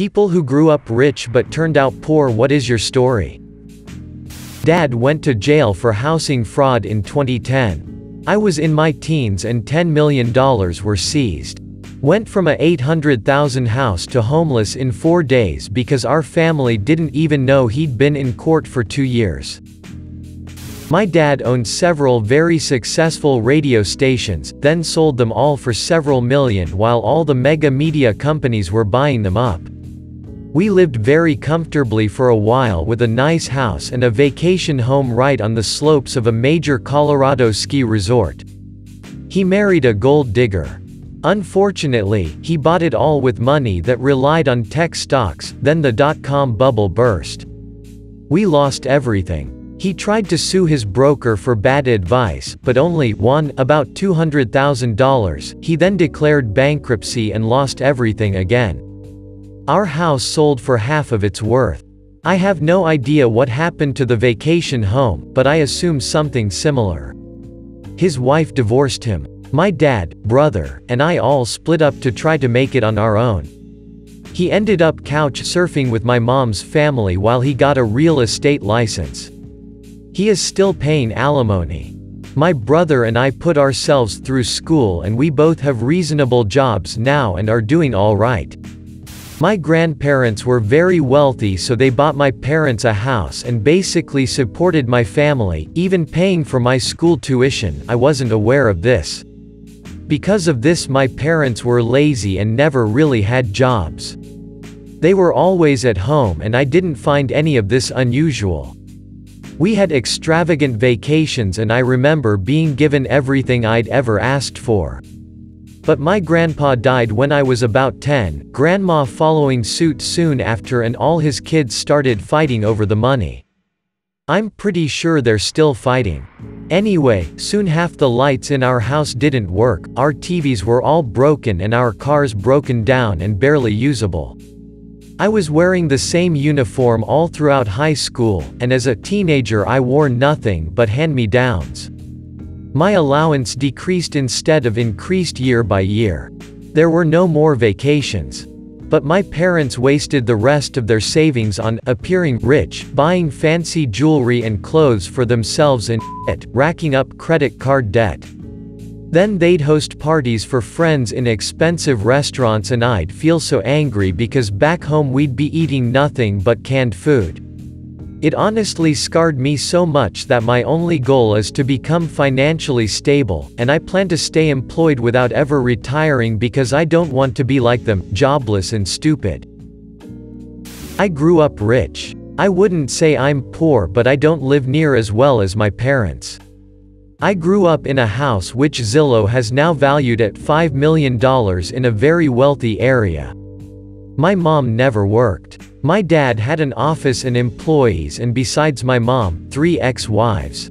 People who grew up rich but turned out poor. What is your story? Dad went to jail for housing fraud in 2010. I was in my teens and $10 million were seized. Went from a $800,000 house to homeless in 4 days because our family didn't even know he'd been in court for 2 years. My dad owned several very successful radio stations, then sold them all for several million while all the mega media companies were buying them up. We lived very comfortably for a while with a nice house and a vacation home right on the slopes of a major Colorado ski resort. He married a gold digger. Unfortunately, he bought it all with money that relied on tech stocks, then the dot-com bubble burst. We lost everything. He tried to sue his broker for bad advice, but only won about $200,000. He then declared bankruptcy and lost everything again. Our house sold for half of its worth. I have no idea what happened to the vacation home, but I assume something similar. His wife divorced him. My dad, brother, and I all split up to try to make it on our own. He ended up couch surfing with my mom's family while he got a real estate license. He is still paying alimony. My brother and I put ourselves through school and we both have reasonable jobs now and are doing all right. My grandparents were very wealthy, so they bought my parents a house and basically supported my family, even paying for my school tuition. I wasn't aware of this. Because of this, my parents were lazy and never really had jobs. They were always at home and I didn't find any of this unusual. We had extravagant vacations and I remember being given everything I'd ever asked for. But my grandpa died when I was about 10, grandma following suit soon after, and all his kids started fighting over the money. I'm pretty sure they're still fighting. Anyway, soon half the lights in our house didn't work, our TVs were all broken and our cars broken down and barely usable. I was wearing the same uniform all throughout high school, and as a teenager I wore nothing but hand-me-downs. My allowance decreased instead of increased year by year. There were no more vacations. But my parents wasted the rest of their savings on appearing rich, buying fancy jewelry and clothes for themselves and racking up credit card debt. Then they'd host parties for friends in expensive restaurants and I'd feel so angry because back home we'd be eating nothing but canned food. It honestly scarred me so much that my only goal is to become financially stable, and I plan to stay employed without ever retiring because I don't want to be like them, jobless and stupid. I grew up rich. I wouldn't say I'm poor, but I don't live near as well as my parents. I grew up in a house which Zillow has now valued at $5 million in a very wealthy area. My mom never worked. My dad had an office and employees, and besides my mom, 3 ex-wives.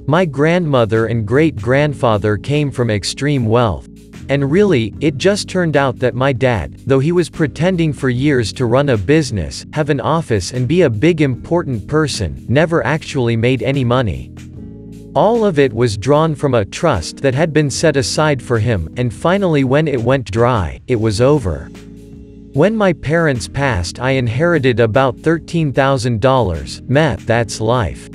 My grandmother and great-grandfather came from extreme wealth. And really, it just turned out that my dad, though he was pretending for years to run a business, have an office and be a big important person, never actually made any money. All of it was drawn from a trust that had been set aside for him, and finally when it went dry, it was over. When my parents passed, I inherited about $13,000. That's life.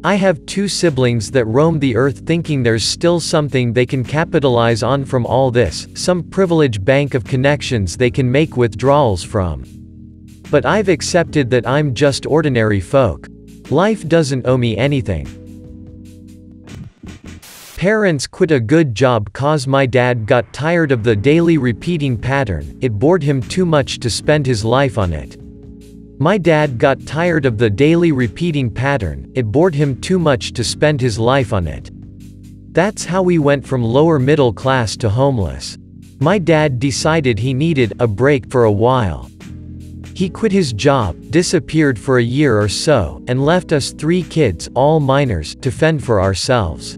I have 2 siblings that roam the earth thinking there's still something they can capitalize on from all this, some privileged bank of connections they can make withdrawals from. But I've accepted that I'm just ordinary folk. Life doesn't owe me anything. Parents quit a good job cause my dad got tired of the daily repeating pattern. It bored him too much to spend his life on it. My dad got tired of the daily repeating pattern. It bored him too much to spend his life on it. That's how we went from lower middle class to homeless. My dad decided he needed a break for a while. He quit his job, disappeared for a year or so, and left us 3 kids, all minors, to fend for ourselves.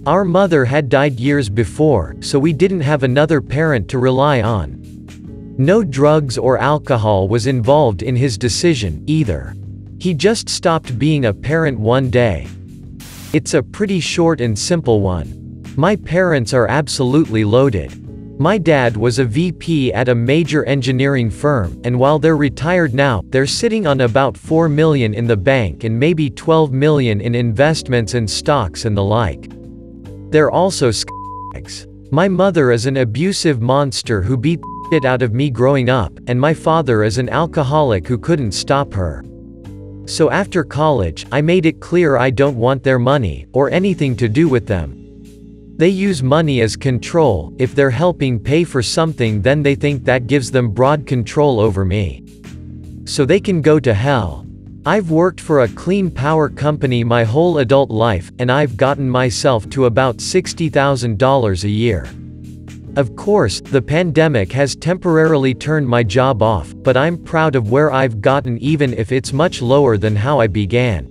Our mother had died years before, so we didn't have another parent to rely on. No drugs or alcohol was involved in his decision, either. He just stopped being a parent one day. It's a pretty short and simple one. My parents are absolutely loaded. My dad was a VP at a major engineering firm, and while they're retired now, they're sitting on about $4 million in the bank and maybe $12 million in investments and stocks and the like. They're also scumbags. My mother is an abusive monster who beat the shit out of me growing up, and my father is an alcoholic who couldn't stop her. So after college, I made it clear I don't want their money, or anything to do with them. They use money as control. If they're helping pay for something, then they think that gives them broad control over me. So they can go to hell. I've worked for a clean power company my whole adult life, and I've gotten myself to about $60,000 a year. Of course, the pandemic has temporarily turned my job off, but I'm proud of where I've gotten even if it's much lower than how I began.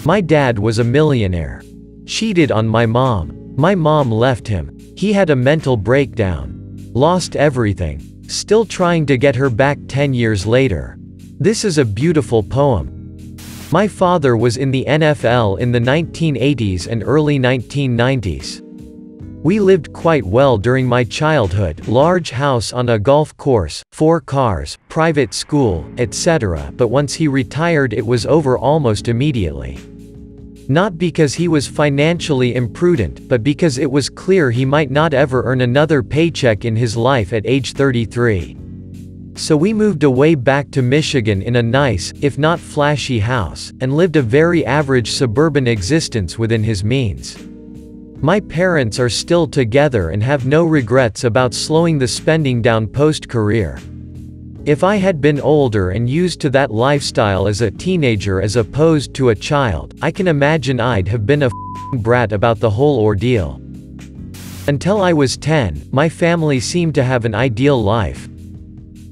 My dad was a millionaire. Cheated on my mom. My mom left him. He had a mental breakdown. Lost everything. Still trying to get her back 10 years later. This is a beautiful poem. My father was in the NFL in the 1980s and early 1990s. We lived quite well during my childhood, large house on a golf course, 4 cars, private school, etc. But once he retired it was over almost immediately. Not because he was financially imprudent, but because it was clear he might not ever earn another paycheck in his life at age 33. So we moved away back to Michigan in a nice, if not flashy house, and lived a very average suburban existence within his means. My parents are still together and have no regrets about slowing the spending down post-career. If I had been older and used to that lifestyle as a teenager as opposed to a child, I can imagine I'd have been a f***ing brat about the whole ordeal. Until I was 10, my family seemed to have an ideal life.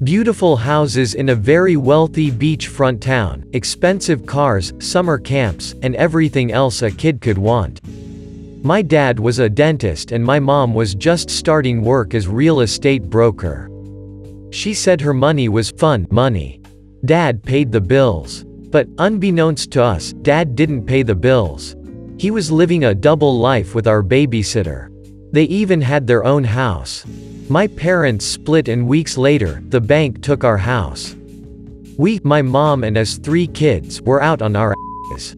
Beautiful houses in a very wealthy beachfront town, expensive cars, summer camps, and everything else a kid could want. My dad was a dentist and my mom was just starting work as real estate broker. She said her money was fun money. Dad paid the bills. But, unbeknownst to us, Dad didn't pay the bills. He was living a double life with our babysitter. They even had their own house. My parents split and weeks later, the bank took our house. We, my mom and us 3 kids, were out on our asses.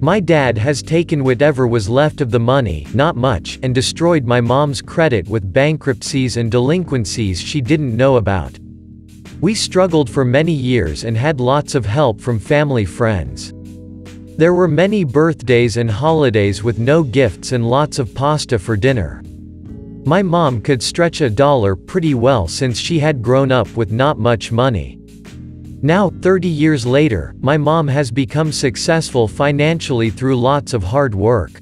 My dad has taken whatever was left of the money, not much, and destroyed my mom's credit with bankruptcies and delinquencies she didn't know about. We struggled for many years and had lots of help from family friends. There were many birthdays and holidays with no gifts and lots of pasta for dinner. My mom could stretch $1 pretty well since she had grown up with not much money. Now, 30 years later, my mom has become successful financially through lots of hard work.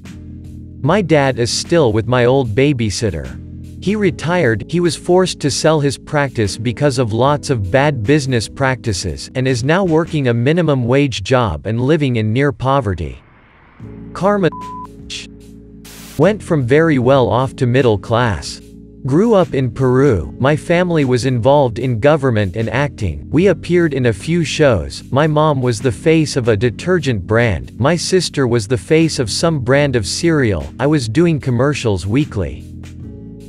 My dad is still with my old babysitter. He retired, he was forced to sell his practice because of lots of bad business practices, and is now working a minimum wage job and living in near poverty. Karma went from very well off to middle class. Grew up in Peru, my family was involved in government and acting, we appeared in a few shows, my mom was the face of a detergent brand, my sister was the face of some brand of cereal, I was doing commercials weekly.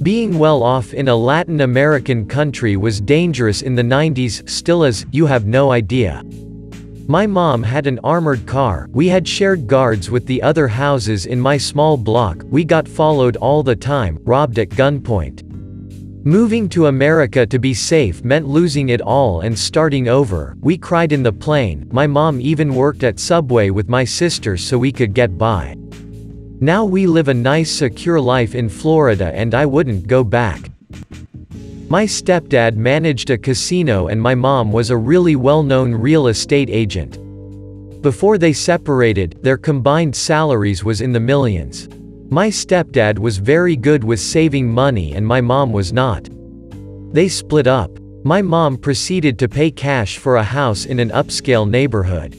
Being well off in a Latin American country was dangerous in the 90s, still is, you have no idea. My mom had an armored car, we had shared guards with the other houses in my small block, we got followed all the time, robbed at gunpoint. Moving to America to be safe meant losing it all and starting over, we cried in the plane, my mom even worked at Subway with my sister so we could get by. Now we live a nice secure life in Florida and I wouldn't go back. My stepdad managed a casino and my mom was a really well-known real estate agent. Before they separated, their combined salaries was in the millions. My stepdad was very good with saving money and my mom was not. They split up. My mom proceeded to pay cash for a house in an upscale neighborhood.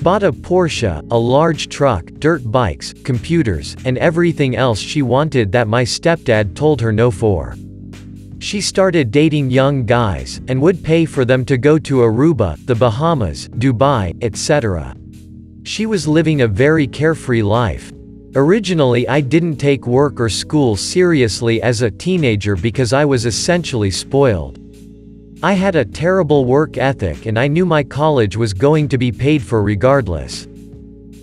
Bought a Porsche, a large truck, dirt bikes, computers, and everything else she wanted that my stepdad told her no for. She started dating young guys, and would pay for them to go to Aruba, the Bahamas, Dubai, etc. She was living a very carefree life. Originally I didn't take work or school seriously as a teenager because I was essentially spoiled. I had a terrible work ethic and I knew my college was going to be paid for regardless.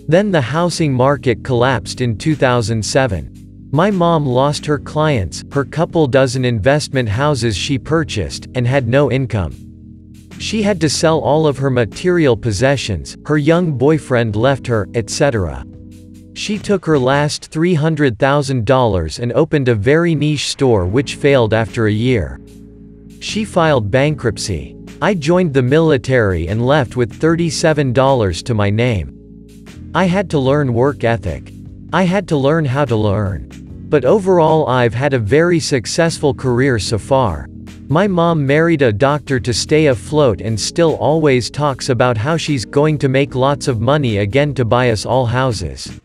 Then the housing market collapsed in 2007. My mom lost her clients, her couple dozen investment houses she purchased, and had no income. She had to sell all of her material possessions, her young boyfriend left her, etc. She took her last $300,000 and opened a very niche store which failed after a year. She filed bankruptcy. I joined the military and left with $37 to my name. I had to learn work ethic. I had to learn how to learn. But overall I've had a very successful career so far. My mom married a doctor to stay afloat and still always talks about how she's going to make lots of money again to buy us all houses.